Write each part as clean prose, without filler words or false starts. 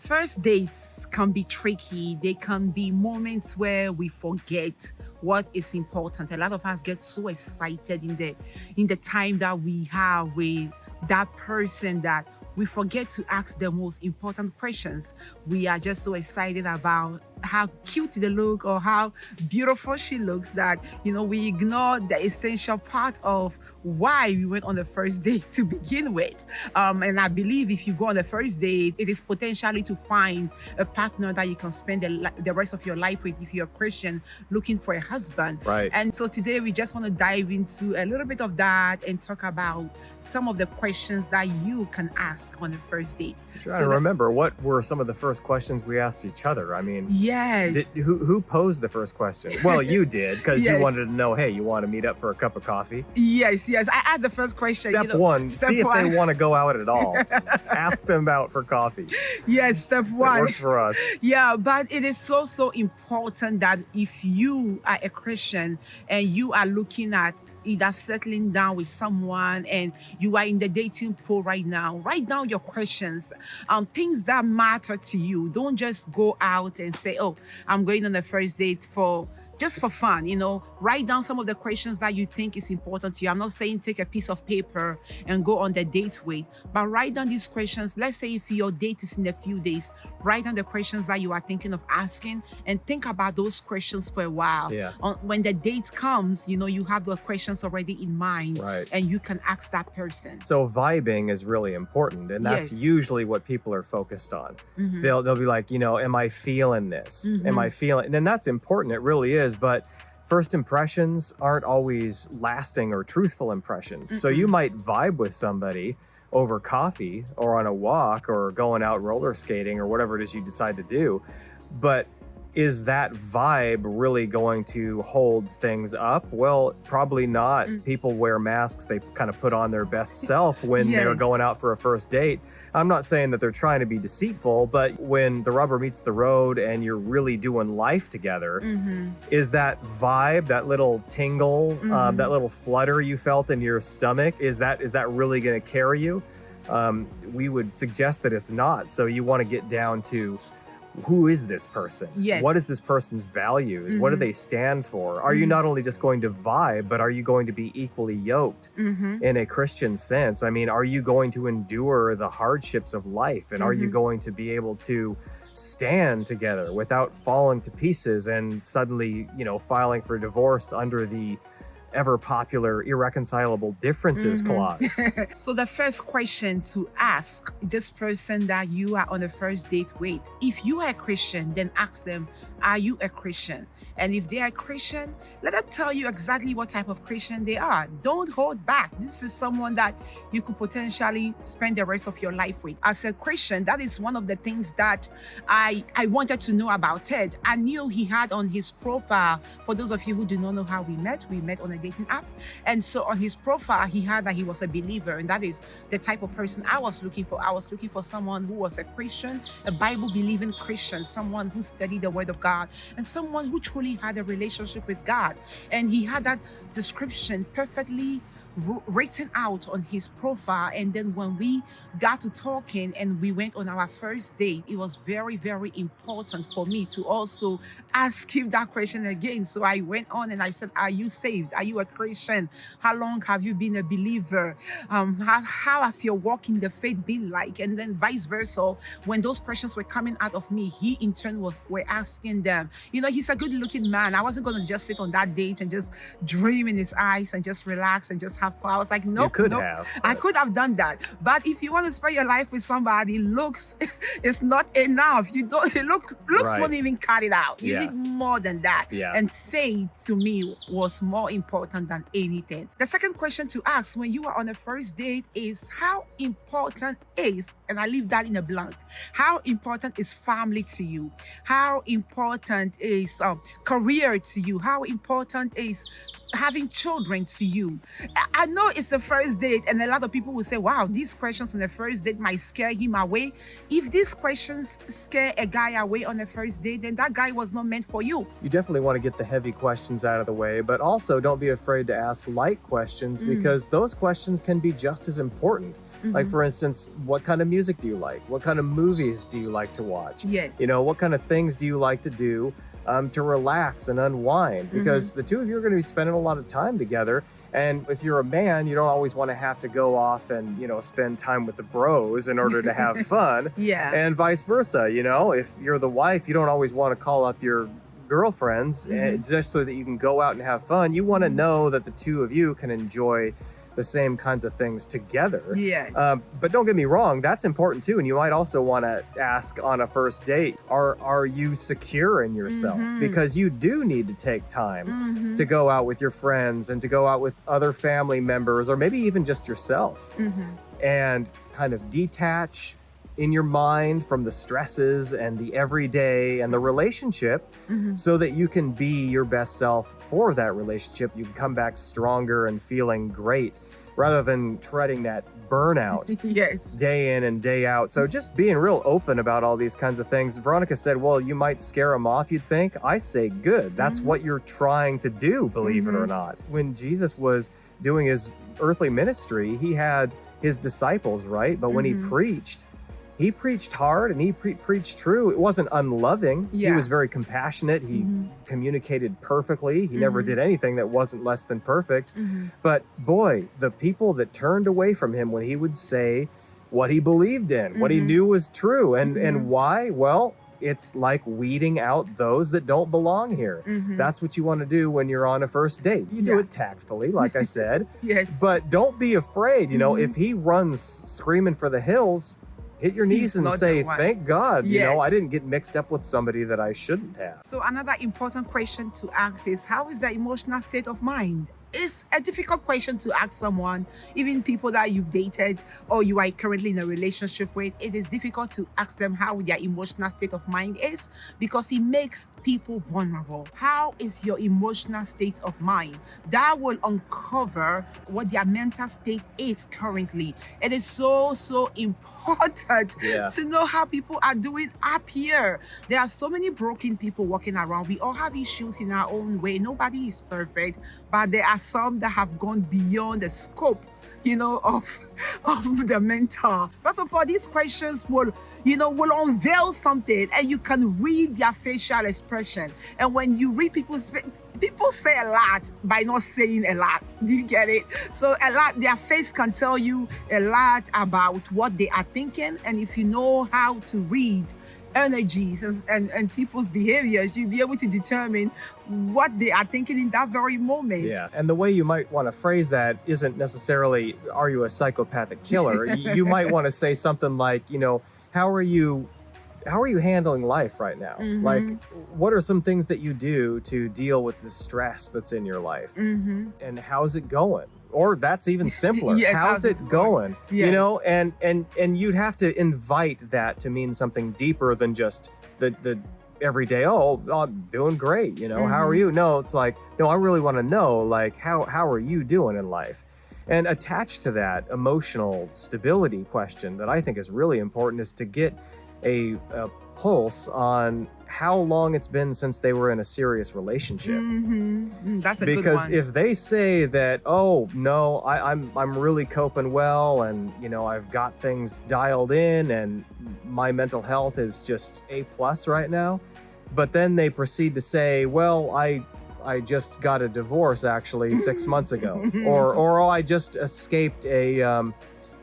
First dates can be tricky. They can be moments where we forget what is important. A lot of us get so excited in the time that we have with that person that we forget to ask the most important questions. We are just so excited about how cute they look or how beautiful she looks that we ignore the essential part of why we went on the first date to begin with. And I believe if you go on the first date, it is potentially to find a partner that you can spend the rest of your life with if you're a Christian looking for a husband. Right. And so today we just want to dive into a little bit of that and talk about some of the questions that you can ask on the first date. Trying to remember, what were some of the first questions we asked each other? I mean, yes. who posed the first question? Well, you did, because Yes. you wanted to know, hey, you want to meet up for a cup of coffee? Yes. I had the first question. Step one, see if one. they want to go out at all. Ask them out for coffee. Yes, step It one. worked for us. Yeah, but it is so important that if you are a Christian and you are looking at either settling down with someone and you are in the dating pool right now, write down your questions, things that matter to you. Don't just go out and say, oh, I'm going on a first date just for fun, write down some of the questions that you think is important to you. I'm not saying take a piece of paper and go on the date with, but write down these questions. Let's say if your date is in a few days, write down the questions that you are thinking of asking and think about those questions for a while. Yeah. When the date comes, you have the questions already in mind, Right. and you can ask that person. So vibing is really important, and that's Yes. usually what people are focused on. Mhm. They'll be like, am I feeling this? Am Mhm. I feeling? And then that's important. It really is. But first impressions aren't always lasting or truthful impressions. So you might vibe with somebody over coffee or on a walk or going out roller skating or whatever it is you decide to do. But is that vibe really going to hold things up? Well, probably not. People wear masks. They kind of put on their best self when they're Yes. going out for a first date. I'm not saying that they're trying to be deceitful, but when the rubber meets the road and you're really doing life together, is that vibe, that little tingle, that little flutter you felt in your stomach, is that really going to carry you? We would suggest that it's not. So you want to get down to, who is this person? Yes. What is this person's values? What do they stand for? Are you not only just going to vibe, but are you going to be equally yoked in a Christian sense? I mean, are you going to endure the hardships of life? And are you going to be able to stand together without falling to pieces and suddenly, filing for divorce under the ever popular irreconcilable differences clause? So the first question to ask this person that you are on the first date with, if you are a Christian, then ask them, are you a Christian? And if they are a Christian, let them tell you exactly what type of Christian they are. Don't hold back. This is someone that you could potentially spend the rest of your life with. As a Christian, that is one of the things that I wanted to know about Ted. I knew he had on his profile, for those of you who do not know how we met on a dating app. And so on his profile, he had that he was a believer, and that is the type of person I was looking for. I was looking for someone who was a Christian, a Bible-believing Christian, someone who studied the Word of God, and someone who truly had a relationship with God. And he had that description perfectly written out on his profile. And then when we got to talking and we went on our first date, it was very, very important for me to also ask him that question again. So I went on and I said, are you saved? Are you a Christian? How long have you been a believer? How has your walk in the faith been like? And then vice versa. When those questions were coming out of me, he in turn were asking them. He's a good looking man. I wasn't going to just sit on that date and just dream in his eyes and just relax and just have fun. I was like, nope. You could nope. have. I could have done that. But if you want to spend your life with somebody, looks is not enough. Looks Right. won't even cut it out. You Yeah. need more than that. Yeah. And faith to me was more important than anything. The second question to ask when you are on a first date is, how important is, and I leave that in a blank, how important is family to you? How important is career to you? How important is having children to you? I know it's the first date, and a lot of people will say, wow, these questions on the first date might scare him away. If these questions scare a guy away on the first date, then that guy was not meant for you. You definitely want to get the heavy questions out of the way, but also don't be afraid to ask light questions, because those questions can be just as important. Like, for instance, what kind of music do you like? What kind of movies do you like to watch? Yes. What kind of things do you like to do to relax and unwind? Because the two of you are going to be spending a lot of time together. And if you're a man, you don't always want to have to go off and, spend time with the bros in order to have fun. Yeah. And vice versa. If you're the wife, you don't always want to call up your girlfriends just so that you can go out and have fun. You want to know that the two of you can enjoy the same kinds of things together. Yes. But don't get me wrong, that's important too. And you might also want to ask on a first date, are you secure in yourself? Because you do need to take time to go out with your friends and to go out with other family members, or maybe even just yourself, and kind of detach in your mind from the stresses and the everyday and the relationship, so that you can be your best self for that relationship. You can come back stronger and feeling great rather than treading that burnout Yes. day in and day out. So just being real open about all these kinds of things. Veronica said, well, you might scare them off, you'd think. I say, good. That's what you're trying to do, believe it or not. When Jesus was doing his earthly ministry, he had his disciples, right? But when he preached hard and he preached true. It wasn't unloving. Yeah. He was very compassionate. He communicated perfectly. He never did anything that wasn't less than perfect. But boy, the people that turned away from him when he would say what he believed in, what he knew was true. And why? Well, it's like weeding out those that don't belong here. That's what you want to do when you're on a first date. You do it tactfully, like I said. Yes. But don't be afraid. If he runs screaming for the hills, hit your knees and say, thank God, I didn't get mixed up with somebody that I shouldn't have. So another important question to ask is, how is the emotional state of mind? It's a difficult question to ask someone, even people that you've dated or you are currently in a relationship with. It is difficult to ask them how their emotional state of mind is, because it makes people vulnerable. How is your emotional state of mind? That will uncover what their mental state is currently. It is so important to know how people are doing up here. There are so many broken people walking around. We all have issues in our own way. Nobody is perfect, but there are some that have gone beyond the scope, of the mental. First of all, these questions will unveil something, and you can read their facial expression. And when you read people say a lot by not saying a lot. Do you get it? So their face can tell you a lot about what they are thinking. And if you know how to read energies and people's behaviors, you'll be able to determine what they are thinking in that very moment. Yeah, and the way you might want to phrase that isn't necessarily, are you a psychopathic killer? You might want to say something like, how are you handling life right now? Like, what are some things that you do to deal with the stress that's in your life? And how's it going? Or that's even simpler. Yes, how's it going? Yes. And you'd have to invite that to mean something deeper than just the everyday, I'm doing great, how are you? No, it's like, no, I really want to know, like, how are you doing in life? And attached to that emotional stability question that I think is really important is to get a pulse on how long it's been since they were in a serious relationship. That's a good one. Because if they say that, oh no, I'm really coping well, and I've got things dialed in, and my mental health is just A+ right now, but then they proceed to say, well, I just got a divorce actually 6 months ago, or I just escaped a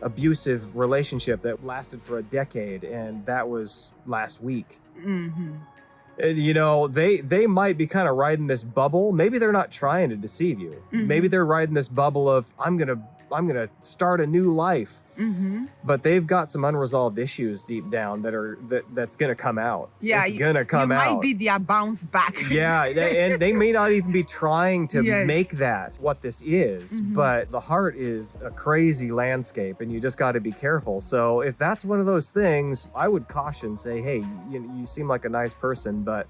abusive relationship that lasted for a decade, and that was last week. They might be kind of riding this bubble. Maybe they're not trying to deceive you. Maybe they're riding this bubble of, I'm gonna start a new life. But they've got some unresolved issues deep down that's gonna come out. Yeah, it's gonna come out. You might be their bounce back. Yeah, and they may not even be trying to make that what this is, but the heart is a crazy landscape, and you just got to be careful. So if that's one of those things, I would caution, say, hey, you seem like a nice person, but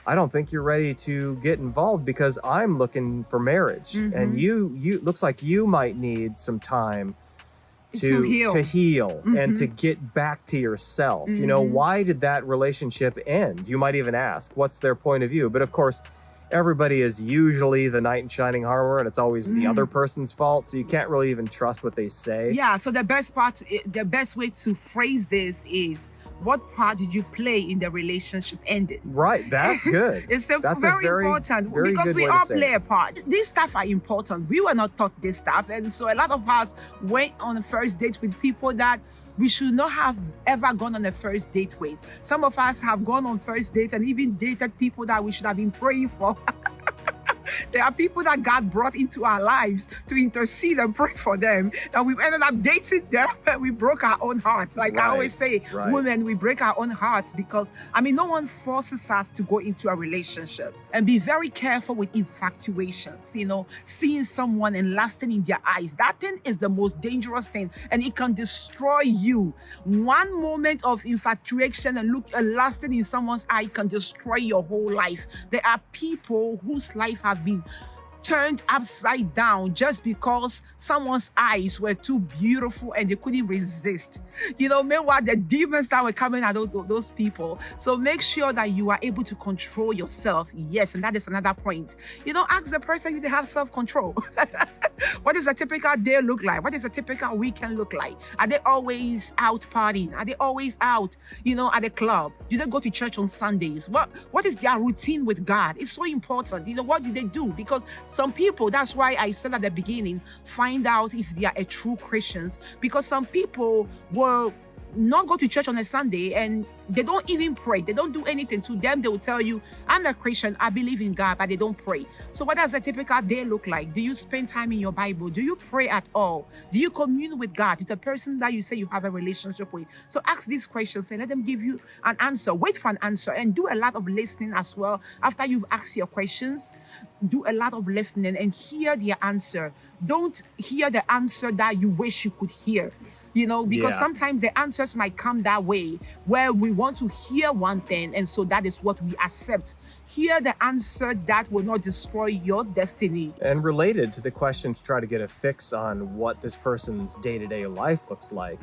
I don't think you're ready to get involved, because I'm looking for marriage, and you looks like you might need some time to heal and to get back to yourself. Why did that relationship end? You might even ask, what's their point of view? But of course, everybody is usually the knight in shining armor, and it's always the other Mm. person's fault. So you can't really even trust what they say. Yeah, so the best way to phrase this is, what part did you play in the relationship ending? Right. That's good. It's That's a very important, very because good we way to all say play it. a part. These stuff are important. We were not taught this stuff. And so a lot of us went on a first date with people that we should not have ever gone on a first date with. Some of us have gone on first date and even dated people that we should have been praying for. There are people that God brought into our lives to intercede and pray for them, and we ended up dating them and we broke our own heart. Like I always say, Right. women, we break our own hearts because, no one forces us to go into a relationship. And be very careful with infatuations, seeing someone and lasting in their eyes. That thing is the most dangerous thing, and it can destroy you. One moment of infatuation and lasting in someone's eye can destroy your whole life. There are people whose life have been turned upside down just because someone's eyes were too beautiful and they couldn't resist. Meanwhile, the demons that were coming at those people. So make sure that you are able to control yourself. Yes, and that is another point. Ask the person if they have self-control. What does a typical day look like? What does a typical weekend look like? Are they always out partying? Are they always out, at the club? Do they go to church on Sundays? What is their routine with God? It's so important. What do they do? Because some people, that's why I said at the beginning, find out if they are a true Christians, because some people will not go to church on a Sunday and they don't even pray. They don't do anything. To them, they will tell you, I'm a Christian, I believe in God, but they don't pray. So what does a typical day look like? Do you spend time in your Bible? Do you pray at all? Do you commune with God, with the person that you say you have a relationship with? So ask these questions and let them give you an answer. Wait for an answer and do a lot of listening as well. After you've asked your questions, do a lot of listening and hear their answer. Don't hear the answer that you wish you could hear. Because Yeah. sometimes the answers might come that way, where we want to hear one thing, and so that is what we accept. Hear the answer that will not destroy your destiny. And related to the question to try to get a fix on what this person's day-to-day life looks like,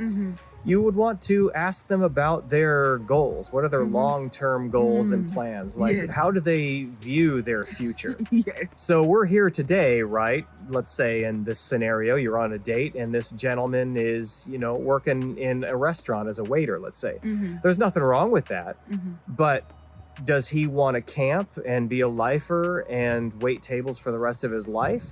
you would want to ask them about their goals. What are their long-term goals and plans? Like, Yes. how do they view their future? Yes. So we're here today, right? Let's say in this scenario, you're on a date and this gentleman is, working in a restaurant as a waiter, let's say. There's nothing wrong with that. But does he want to camp and be a lifer and wait tables for the rest of his life?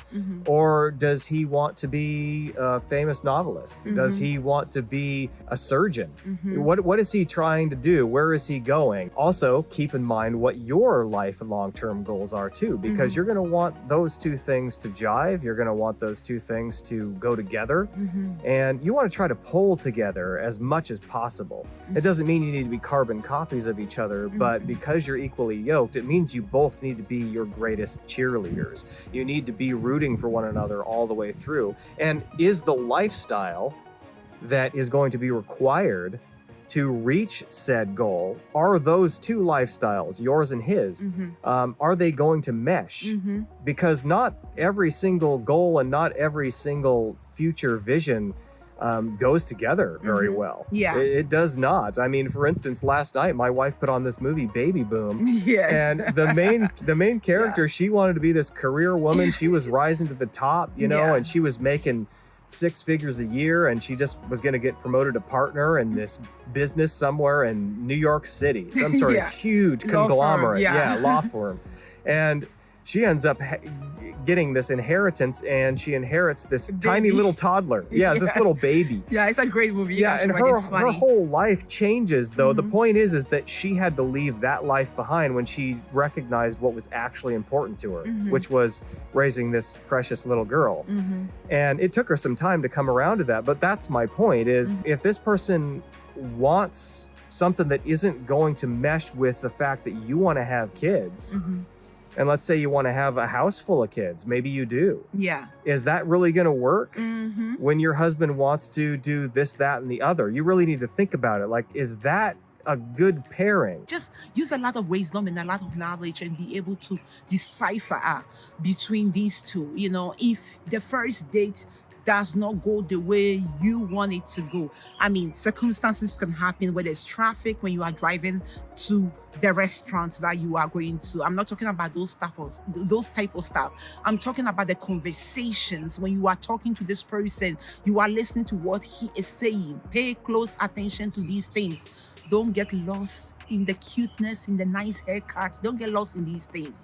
Or does he want to be a famous novelist? Does he want to be a surgeon? What is he trying to do? Where is he going? Also, keep in mind what your life and long-term goals are too, because you're going to want those two things to jive. You're going to want those two things to go together. And you want to try to pull together as much as possible. It doesn't mean you need to be carbon copies of each other, but because you're equally yoked, it means you both need to be your greatest cheerleaders. You need to be rooting for one another all the way through. And is the lifestyle that is going to be required to reach said goal, are those two lifestyles, yours and his, are they going to mesh? Because not every single goal and not every single future vision goes together very well. Yeah. It does not. I mean, for instance, last night my wife put on this movie Baby Boom. Yes. And the main character, she wanted to be this career woman. She was rising to the top, and she was making 6 figures a year, and she just was going to get promoted to partner in this business somewhere in New York City, some sort of huge Law firm, conglomerate, yeah. law firm. And she ends up getting this inheritance, and she inherits this tiny little toddler. Yeah, it's this little baby. Yeah, it's a great movie. Yeah, and her whole life changes, though. The point is that she had to leave that life behind when she recognized what was actually important to her, which was raising this precious little girl. And it took her some time to come around to that. But that's my point, is if this person wants something that isn't going to mesh with the fact that you want to have kids, and let's say you want to have a house full of kids, maybe you do. Yeah. Is that really going to work? When your husband wants to do this, that, and the other, you really need to think about it. Like, is that a good pairing? Just use a lot of wisdom and a lot of knowledge and be able to decipher between these two. If the first date does not go the way you want it to go. I mean, circumstances can happen where there's traffic when you are driving to the restaurant that you are going to. I'm not talking about those type of stuff. I'm talking about the conversations when you are talking to this person, you are listening to what he is saying. Pay close attention to these things. Don't get lost in the cuteness, in the nice haircuts. Don't get lost in these things.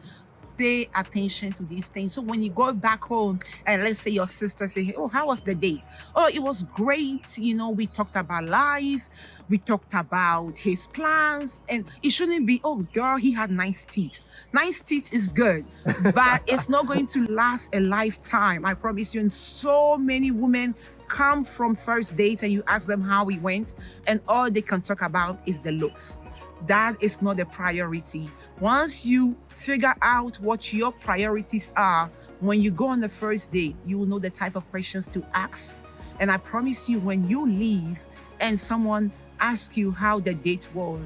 Pay attention to these things. So when you go back home and let's say your sister say, "Hey, oh, how was the date?" "Oh, it was great. We talked about life. We talked about his plans." And it shouldn't be, "Oh, girl, he had nice teeth." Nice teeth is good, but it's not going to last a lifetime. I promise you. And so many women come from first date and you ask them how it went, and all they can talk about is the looks. That is not the priority. Once you figure out what your priorities are, when you go on the first date, you will know the type of questions to ask. And I promise you, when you leave and someone asks you how the date was,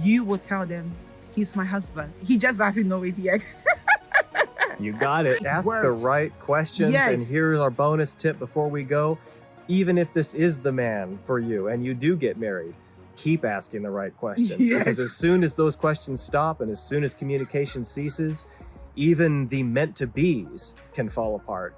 you will tell them, "He's my husband. He just doesn't know it yet." You got it. Ask the Works. right questions. And Yes. here's our bonus tip before we go. Even if this is the man for you and you do get married, keep asking the right questions. Because Yes. as soon as those questions stop and as soon as communication ceases, even the meant to be's can fall apart.